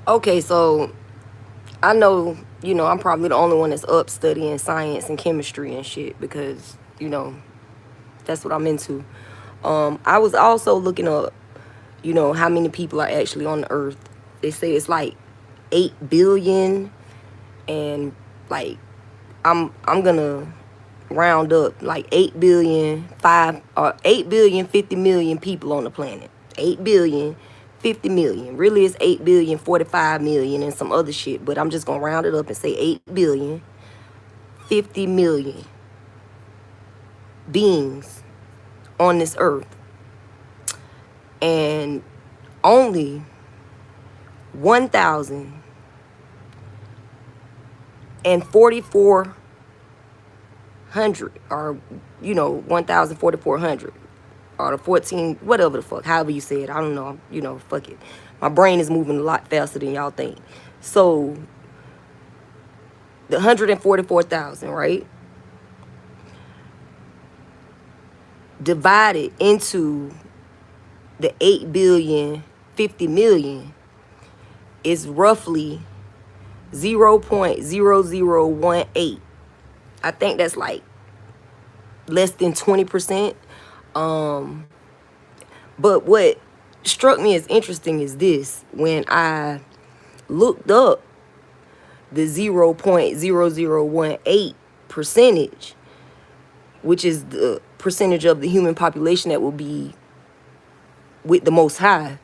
Okay, so I know, I'm probably the only one that's up studying science and chemistry and shit because, that's what I'm into. I was also looking up, how many people are actually on the earth. They say it's like 8 billion, and like I'm gonna round up like 8 billion 5 or 8 billion 50 million people on the planet. 8 billion 50 million. Really it's 8 billion 45 million and some other shit, but I'm just gonna round it up and say 8 billion 50 million beings on this earth. And only 1,044 or 1,400 or the 14, whatever the fuck, however you say it. I don't know. Fuck it. My brain is moving a lot faster than y'all think. So the 144,000, right? Divided into the 8 billion 50 million is roughly 0.0018. I think that's like less than 20%. But what struck me as interesting is this: when I looked up the 0.0018 percentage, which is the percentage of the human population that will be with the Most High.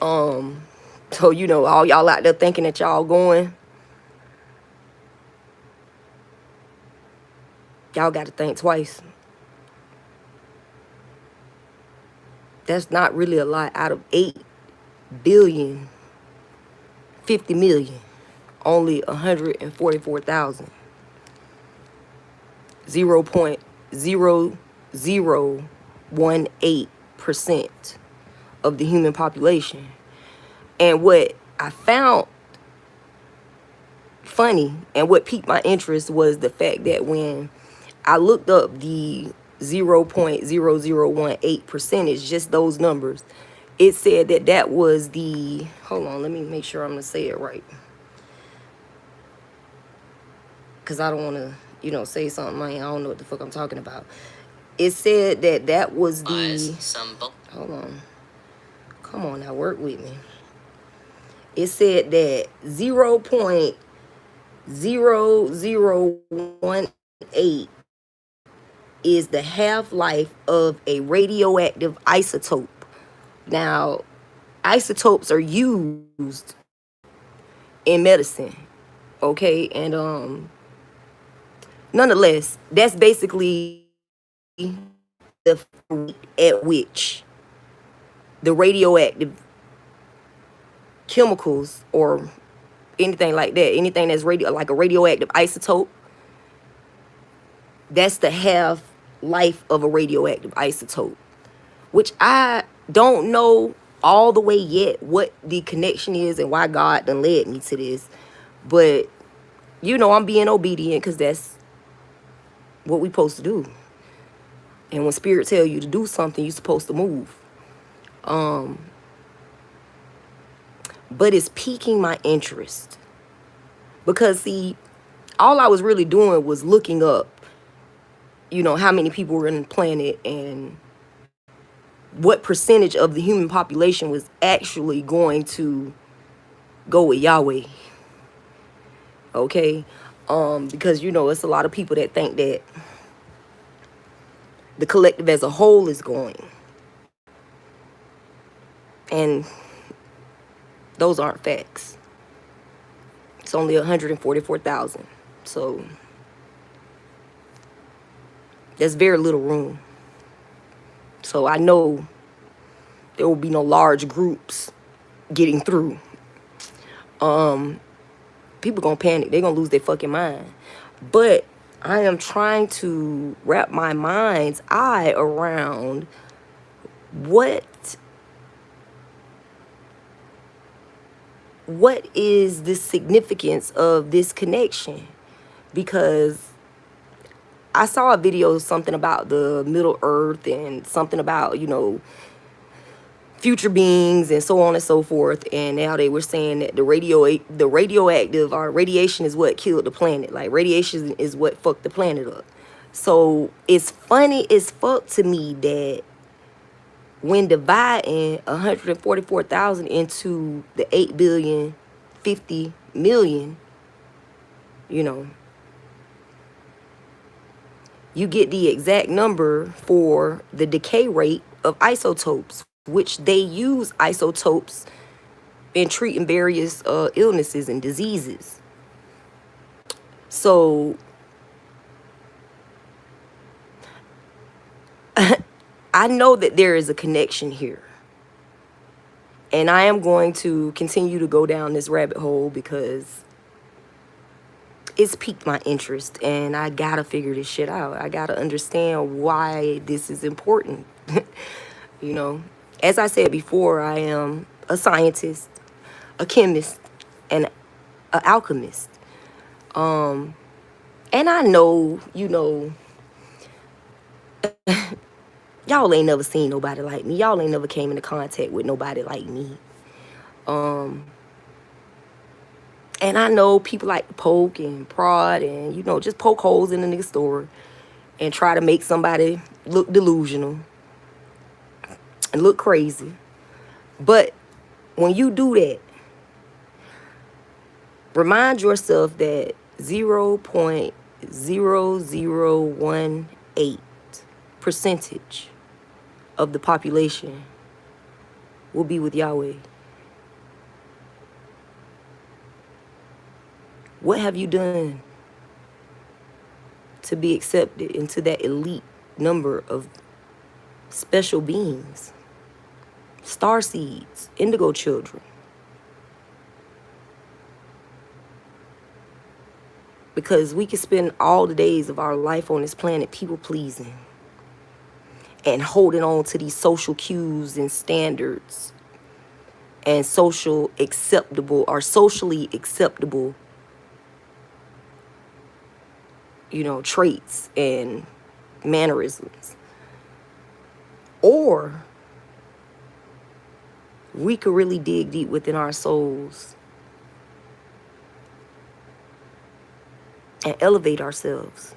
So all y'all out there thinking that y'all got to think twice. That's not really a lot. Out of 8 billion 50 million, only 144,000. 0.0018% of the human population. And what I found funny and what piqued my interest was the fact that when I looked up the 0.0018 percentage, just those numbers, it said that that was the, hold on, let me make sure I'm gonna say it right, because I don't want to, say something I don't know what the fuck I'm talking about. It said that that was the, hold on, come on now, work with me. It said that 0.0018 is the half-life of a radioactive isotope. Now, isotopes are used in medicine, okay? And nonetheless, that's basically the rate at which the radioactive chemicals or anything like that, anything that's like a radioactive isotope, that's the half life of a radioactive isotope, which I don't know all the way yet what the connection is and why God done led me to this. But, I'm being obedient because that's what we supposed to do. And when spirit tell you to do something, you're supposed to move. But it's piquing my interest. Because, see, all I was really doing was looking up, how many people were in the planet and what percentage of the human population was actually going to go with Yahweh. Okay? Because, it's a lot of people that think that the collective as a whole is going. And those aren't facts. It's only 144,000. So there's very little room. So I know there will be no large groups getting through. People gonna panic. They're gonna lose their fucking mind. But I am trying to wrap my mind's eye around what is the significance of this connection. Because I saw a video, something about the Middle Earth and something about, future beings and so on and so forth. And now they were saying that the radioactive or radiation is what killed the planet. Like radiation is what fucked the planet up. So it's funny as fuck to me that when dividing 144,000 into the 8,050,000,000, you know, you get the exact number for the decay rate of isotopes, which they use isotopes in treating various illnesses and diseases. So I know that there is a connection here. And I am going to continue to go down this rabbit hole because it's piqued my interest and I gotta figure this shit out. I gotta understand why this is important. You know, as I said before, I am a scientist, a chemist, and an alchemist. And I know, you know, y'all ain't never seen nobody like me. Y'all ain't never came into contact with nobody like me. And I know people like to poke and prod and, you know, just poke holes in the nigga story and try to make somebody look delusional and look crazy. But when you do that, remind yourself that 0.0018% of the population will be with Yahweh. What have you done to be accepted into that elite number of special beings? Star seeds, indigo children. Because we can spend all the days of our life on this planet people pleasing and holding on to these social cues and standards and socially acceptable, you know, traits and mannerisms. Or we could really dig deep within our souls and elevate ourselves.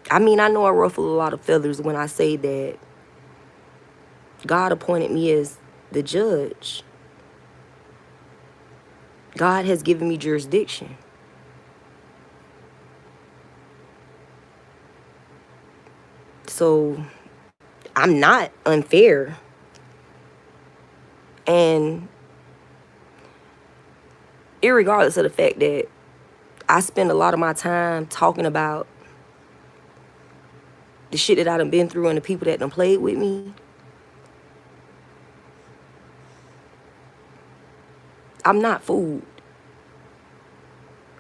I mean, I know I ruffle a lot of feathers when I say that God appointed me as the judge. God has given me jurisdiction. So I'm not unfair. And irregardless of the fact that I spend a lot of my time talking about the shit that I done been through and the people that done played with me, I'm not fooled.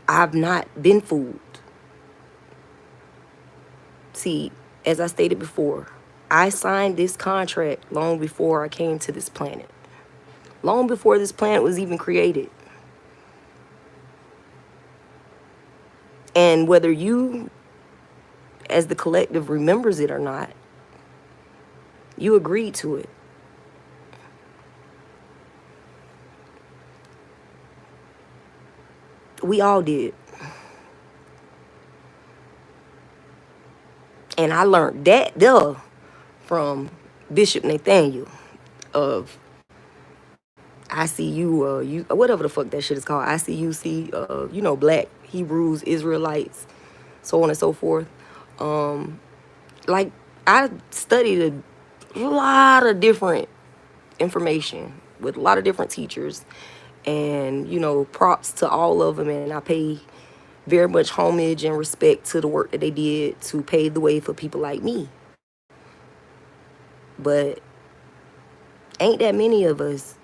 I've not been fooled. See, as I stated before, I signed this contract long before I came to this planet. Long before this planet was even created. And whether you, as the collective, remembers it or not, you agreed to it. We all did. And I learned that there from Bishop Nathaniel of ICU, whatever the fuck that shit is called, ICUC, you know, Black Hebrews, Israelites, so on and so forth. Like, I studied a lot of different information with a lot of different teachers. And, you know, props to all of them. And I pay very much homage and respect to the work that they did to pave the way for people like me. But ain't that many of us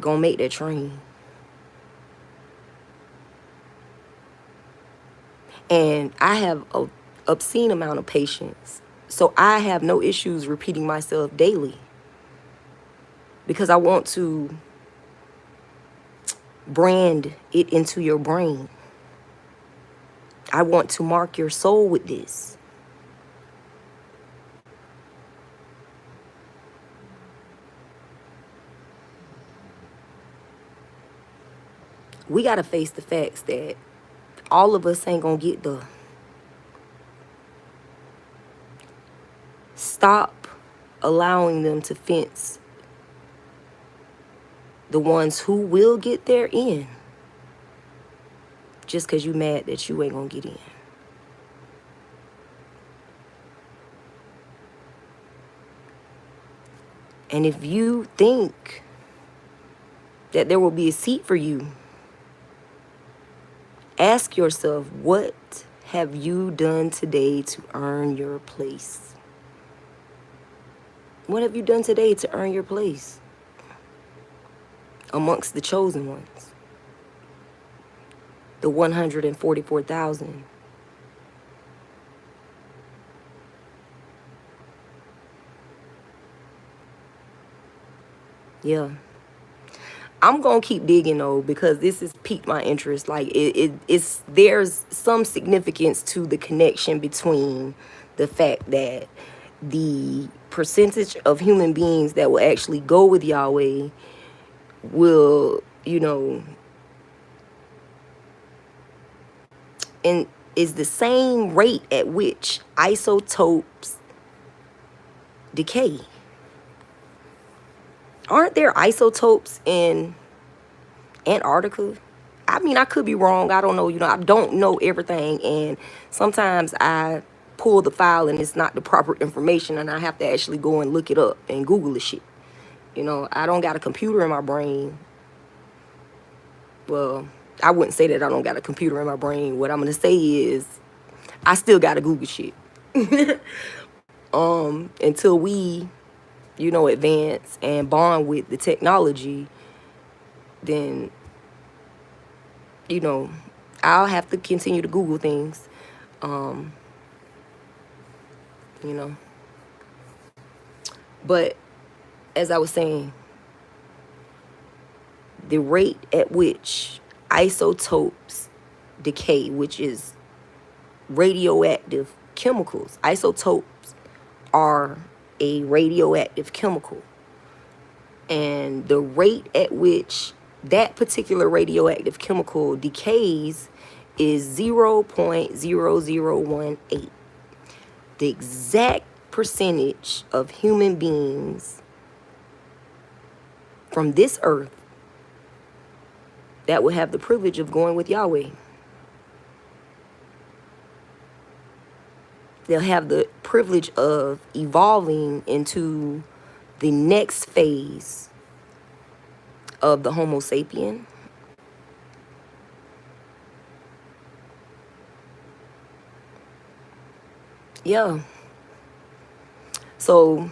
gonna make that train. And I have an obscene amount of patience. So I have no issues repeating myself daily. Because I want to brand it into your brain. I want to mark your soul with this. we got to face the facts that all of us ain't going to get there. Stop allowing them to fence the ones who will get there in just because you mad that you ain't going to get in. And if you think that there will be a seat for you, ask yourself, what have you done today to earn your place? What have you done today to earn your place amongst the chosen ones? The 144,000. Yeah. I'm gonna keep digging though, because this has piqued my interest. Like it's there's some significance to the connection between the fact that the percentage of human beings that will actually go with Yahweh will, and is the same rate at which isotopes decay. Aren't there isotopes in Antarctica? I mean, I could be wrong. I don't know. I don't know everything. And sometimes I pull the file and it's not the proper information and I have to actually go and look it up and Google the shit. I don't got a computer in my brain. Well, I wouldn't say that I don't got a computer in my brain. What I'm going to say is I still got to Google shit. Until we advance and bond with the technology, then, I'll have to continue to Google things, But as I was saying, the rate at which isotopes decay, which is radioactive chemicals, isotopes are a radioactive chemical. And the rate at which that particular radioactive chemical decays is 0.0018. The exact percentage of human beings from this earth that will have the privilege of going with Yahweh. They'll have the privilege of evolving into the next phase of the Homo sapien. Yeah. So,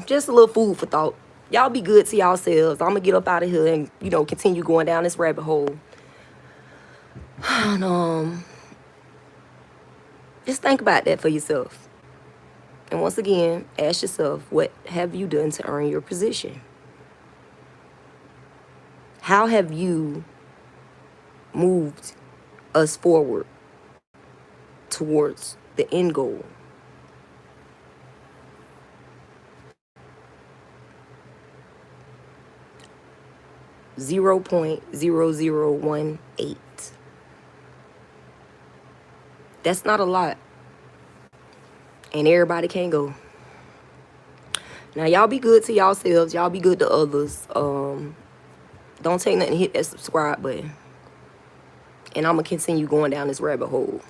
just a little food for thought. Y'all be good to yourselves. I'm going to get up out of here and, continue going down this rabbit hole. And, just think about that for yourself. And once again, ask yourself, what have you done to earn your position? How have you moved us forward towards the end goal? .0018. That's not a lot. And everybody can't go. Now, y'all be good to yourselves. Y'all be good to others. Don't take nothing to hit that subscribe button. And I'm going to continue going down this rabbit hole.